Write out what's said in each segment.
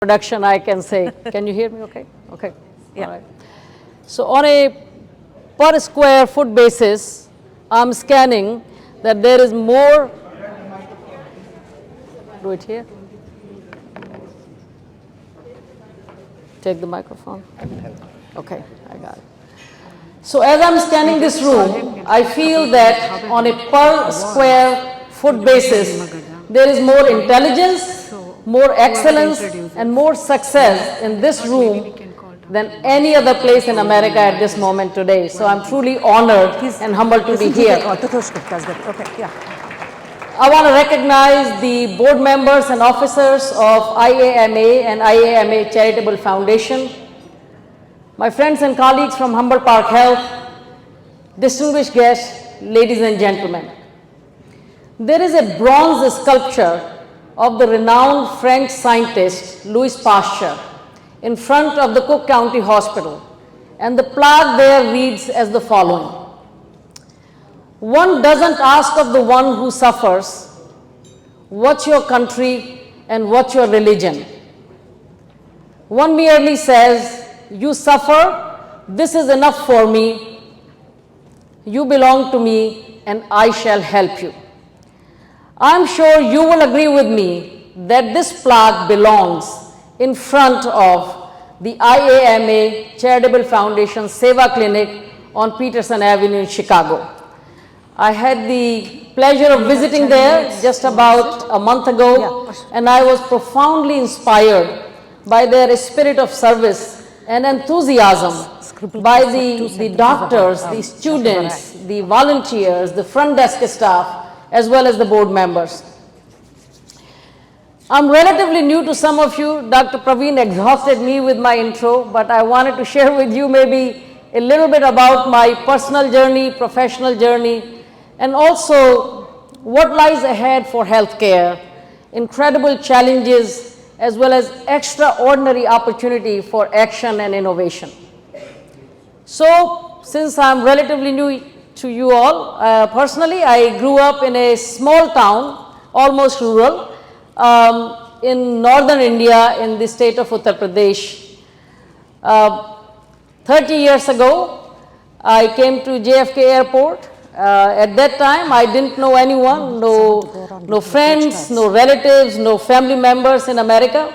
production, I can say. Can you hear me okay? Okay. Yeah. All right. So on a per square foot basis, I'm scanning that there is more. Do it here. Take the microphone. Okay, I got it. So as I'm scanning this room, I feel that on a per square foot basis, there is more intelligence, more excellence, and more success in this room than any other place in America at this moment today. So I'm truly honored and humbled to be here. Okay, yeah. I want to recognize the board members and officers of IAMA and IAMA Charitable Foundation, my friends and colleagues from Humber Park Health, distinguished guests, ladies and gentlemen. There is a bronze sculpture of the renowned French scientist Louis Pasteur in front of the Cook County Hospital, and the plaque there reads as the following: "One doesn't ask of the one who suffers, what's your country and what's your religion? One merely says, you suffer, this is enough for me, you belong to me, and I shall help you." I'm sure you will agree with me that this plaque belongs in front of the IAMA Charitable Foundation Seva Clinic on Peterson Avenue in Chicago. I had the pleasure of visiting there just about a month ago, and I was profoundly inspired by their spirit of service and enthusiasm by the doctors, the students, the volunteers, the front desk staff, as well as the board members. I'm relatively new to some of you. Dr. Praveen exhausted me with my intro, but I wanted to share with you maybe a little bit about my personal journey, professional journey, and also what lies ahead for healthcare, incredible challenges, as well as extraordinary opportunity for action and innovation. So, since I'm relatively new to you all, personally, I grew up in a small town, almost rural, in northern India in the state of Uttar Pradesh. 30 years ago, I came to JFK Airport. At that time, I didn't know anyone, no friends, no relatives, no family members in America.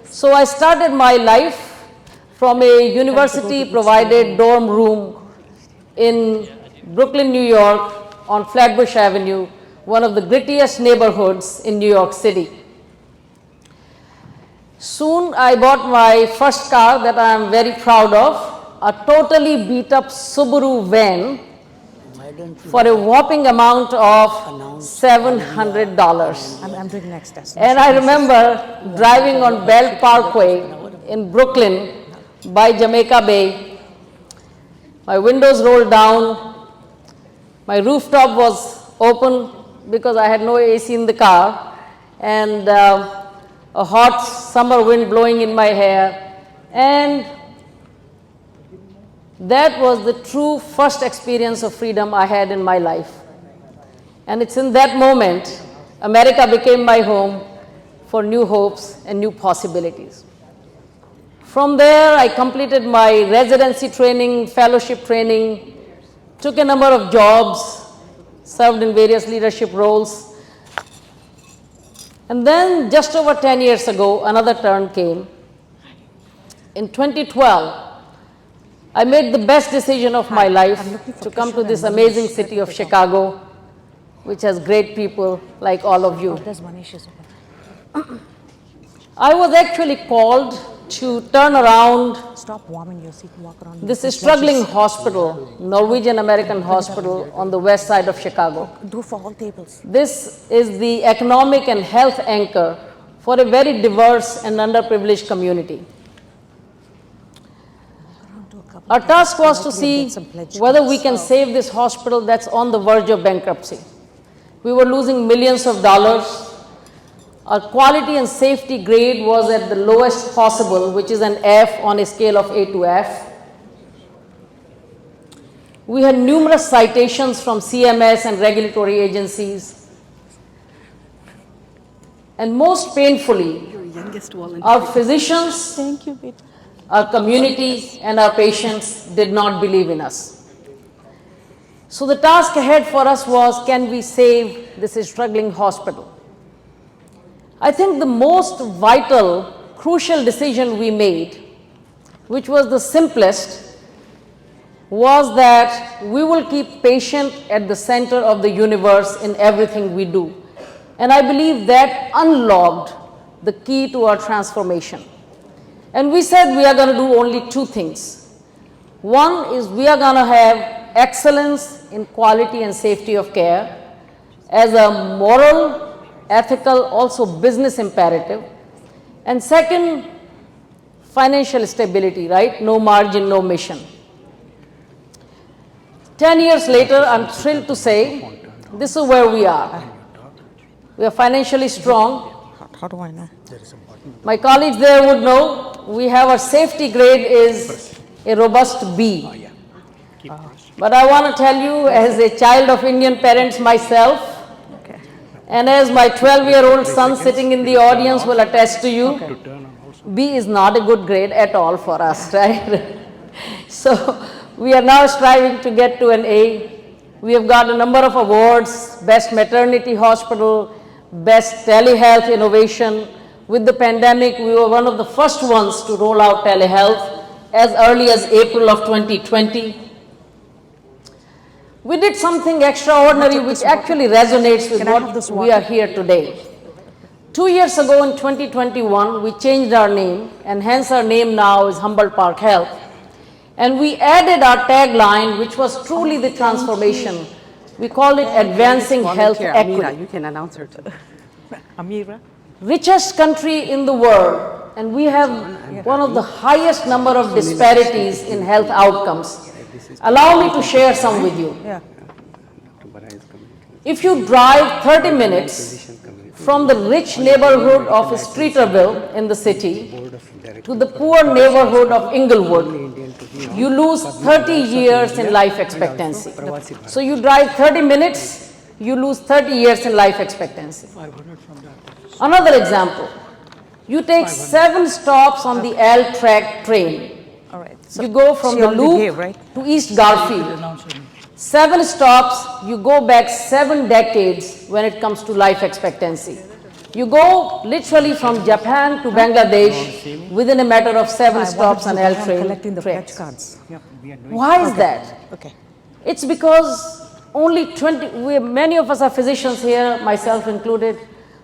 So I started my life from a university-provided dorm room in Brooklyn, New York, on Flatbush Avenue, one of the grittiest neighborhoods in New York City. Soon I bought my first car that I am very proud of, a totally beat up Subaru van for a whopping amount of $700. I'm doing next test. And I remember driving on Belt Parkway in Brooklyn by Jamaica Bay. My windows rolled down. My rooftop was open because I had no AC in the car, and a hot summer wind blowing in my hair. And that was the true first experience of freedom I had in my life. And it's in that moment, America became my home for new hopes and new possibilities. From there, I completed my residency training, fellowship training, took a number of jobs, served in various leadership roles. And then just over 10 years ago, another turn came. In 2012, I made the best decision of my life to come to this amazing city of Chicago, which has great people like all of you. I was actually called to turn around this struggling hospital, Norwegian American hospital on the west side of Chicago. This is the economic and health anchor for a very diverse and underprivileged community. Our task was to see whether we can save this hospital that's on the verge of bankruptcy. We were losing millions of dollars. Our quality and safety grade was at the lowest possible, which is an F on a scale of A to F. We had numerous citations from CMS and regulatory agencies. And most painfully, youngest volunteer. Our physicians, Thank you, Peter. our community, and our patients did not believe in us. So the task ahead for us was, can we save this struggling hospital? I think the most vital, crucial decision we made, which was the simplest, was that we will keep patient at the center of the universe in everything we do. And I believe that unlocked the key to our transformation. And we said we are going to do only two things. One is we are going to have excellence in quality and safety of care as a moral, ethical, also business imperative. And second, financial stability, right? No margin, no mission. 10 years later, I'm thrilled to say this is where we are. We are financially strong. How do I know? My colleagues there would know we have our safety grade is a robust B. But I want to tell you, as a child of Indian parents myself, Okay. and as my 12-year-old son sitting in the audience will attest to you, B is not a good grade at all for us, right? So we are now striving to get to an A. We have got a number of awards, Best Maternity Hospital, Best Telehealth Innovation. With the pandemic, we were one of the first ones to roll out telehealth as early as April of 2020. We did something extraordinary which actually resonates with what we are here today. 2 years ago in 2021, we changed our name, and hence our name now is Humboldt Park Health. And we added our tagline, which was truly the transformation. We called it Advancing Health Amira, Equity. you can announce her too. Amira? Richest country in the world, and we have one of the highest number of disparities in health outcomes. Allow me to share some with you. Yeah. If you drive 30 minutes from the rich neighborhood of Streeterville in the city to the poor neighborhood of Inglewood, you lose 30 years in life expectancy. So you drive 30 minutes, you lose 30 years in life expectancy. Another example, you take 7 stops on the L-track train. All right. You go from she the already Loop gave, right? to East Garfield. 7 stops, you go back 7 decades when it comes to life expectancy. You go literally from Japan to Bangladesh within a matter of 7 stops on L train. Collecting the trains. pledge cards. Why is that? Okay. It's because only many of us are physicians here, myself included.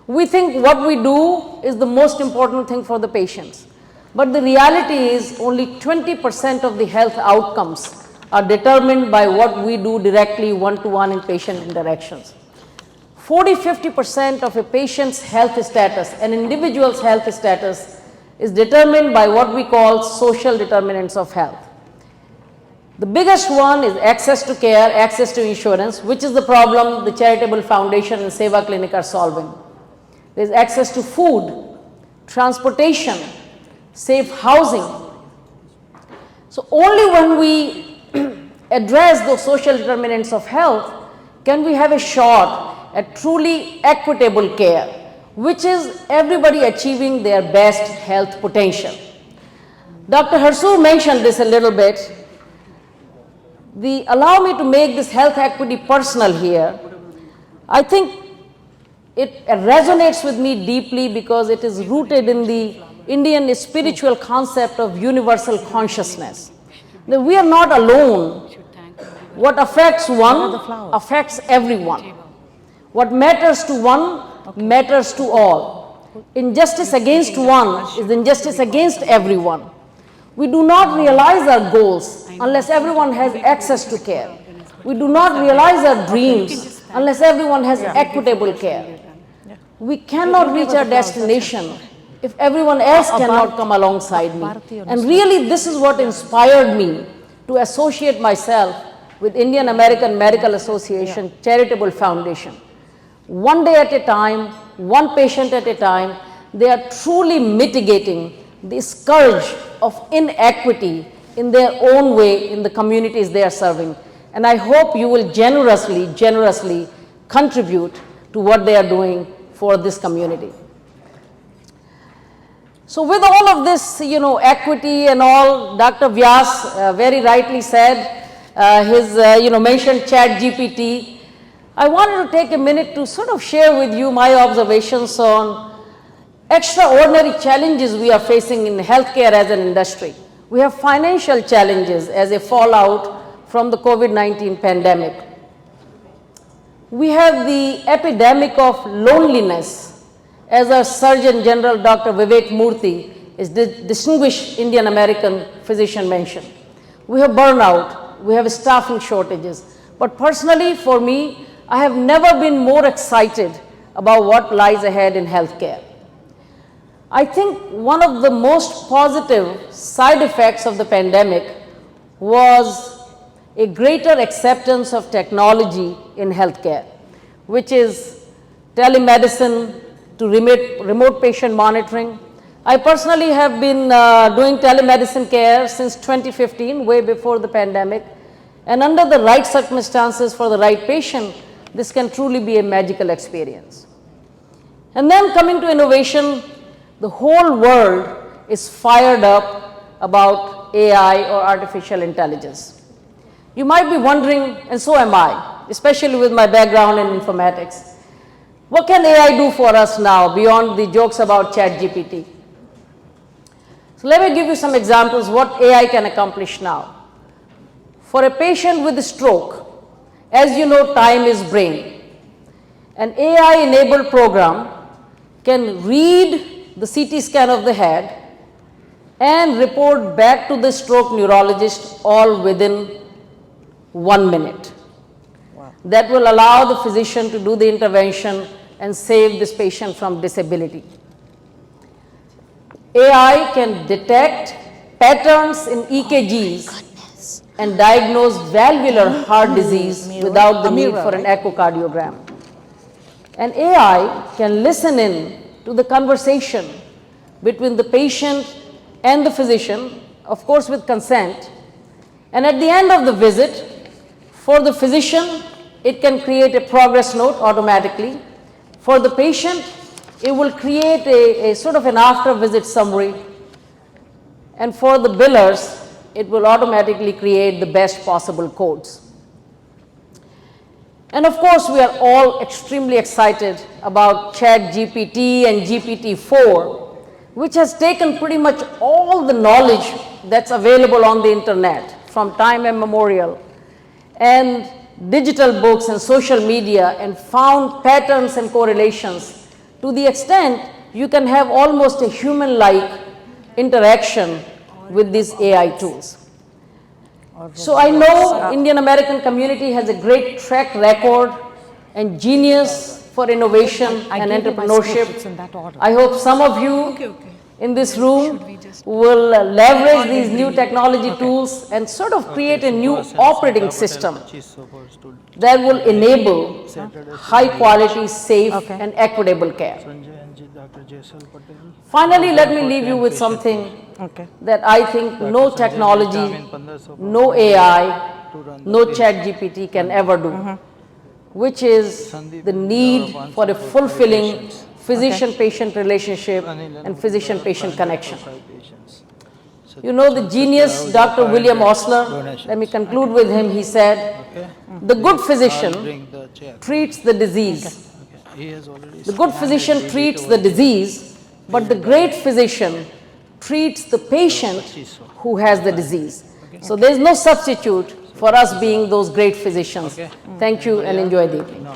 We think what we do is the most important thing for the patients. But the reality is only 20% of the health outcomes are determined by what we do directly one-to-one in patient interactions. 40–50% of a patient's health status, an individual's health status, is determined by what we call social determinants of health. The biggest one is access to care, access to insurance, which is the problem the Charitable Foundation and Seva Clinic are solving. There is access to food, transportation, safe housing. So only when we address those social determinants of health can we have a shot at truly equitable care, which is everybody achieving their best health potential. Dr. Harsu mentioned this a little bit. Allow me to make this health equity personal here. I think it resonates with me deeply because it is rooted in the Indian spiritual concept of universal consciousness. That we are not alone. What affects one affects everyone. What matters to one matters to all. Injustice against one is injustice against everyone. We do not realize our goals unless everyone has access to care. We do not realize our dreams unless everyone has equitable care. We cannot reach our destination if everyone else cannot come alongside me. And really this is what inspired me to associate myself with Indian American Medical Association Charitable Foundation. One day at a time, one patient at a time, they are truly mitigating the scourge of inequity in their own way in the communities they are serving. And I hope you will generously contribute to what they are doing for this community. So with all of this, equity and all, Dr. Vyas very rightly said, mentioned ChatGPT. I wanted to take a minute to sort of share with you my observations on extraordinary challenges we are facing in healthcare as an industry. We have financial challenges as a fallout from the COVID-19 pandemic. We have the epidemic of loneliness, as our Surgeon General Dr. Vivek Murthy, is distinguished Indian American physician, mentioned. We have burnout, we have staffing shortages. But personally, for me, I have never been more excited about what lies ahead in healthcare. I think one of the most positive side effects of the pandemic was a greater acceptance of technology in healthcare, which is telemedicine to remote patient monitoring. I personally have been doing telemedicine care since 2015, way before the pandemic, and under the right circumstances for the right patient, this can truly be a magical experience. And then coming to innovation, the whole world is fired up about AI or artificial intelligence. You might be wondering, and so am I, especially with my background in informatics, what can AI do for us now beyond the jokes about ChatGPT? So let me give you some examples what AI can accomplish now. For a patient with a stroke, as you know, time is brain. An AI-enabled program can read the CT scan of the head and report back to the stroke neurologist all within 1 minute. Wow. That will allow the physician to do the intervention and save this patient from disability. AI can detect patterns in EKGs and diagnose valvular heart disease without the need for an echocardiogram. And AI can listen in to the conversation between the patient and the physician, of course with consent, and at the end of the visit, for the physician, it can create a progress note automatically. For the patient, it will create a sort of an after-visit summary, and for the billers, it will automatically create the best possible codes. And of course, we are all extremely excited about ChatGPT and GPT-4, which has taken pretty much all the knowledge that's available on the internet from time immemorial and digital books and social media and found patterns and correlations to the extent you can have almost a human-like interaction with these AI tools. So I know Indian American community has a great track record and genius for innovation and entrepreneurship. I hope some of you in this room will leverage these new technology tools and sort of create a new operating system that will enable high quality, safe and equitable care. Finally, let me leave you with something that I think no technology, no AI, no ChatGPT can ever do, which is the need for a fulfilling physician-patient relationship and physician-patient connection. You know the genius Dr. William Osler, let me conclude with him, he said, the good physician treats the disease. The good physician treats the disease, but the great physician treats the patient who has the disease. So there is no substitute for us being those great physicians. Thank you and enjoy the evening.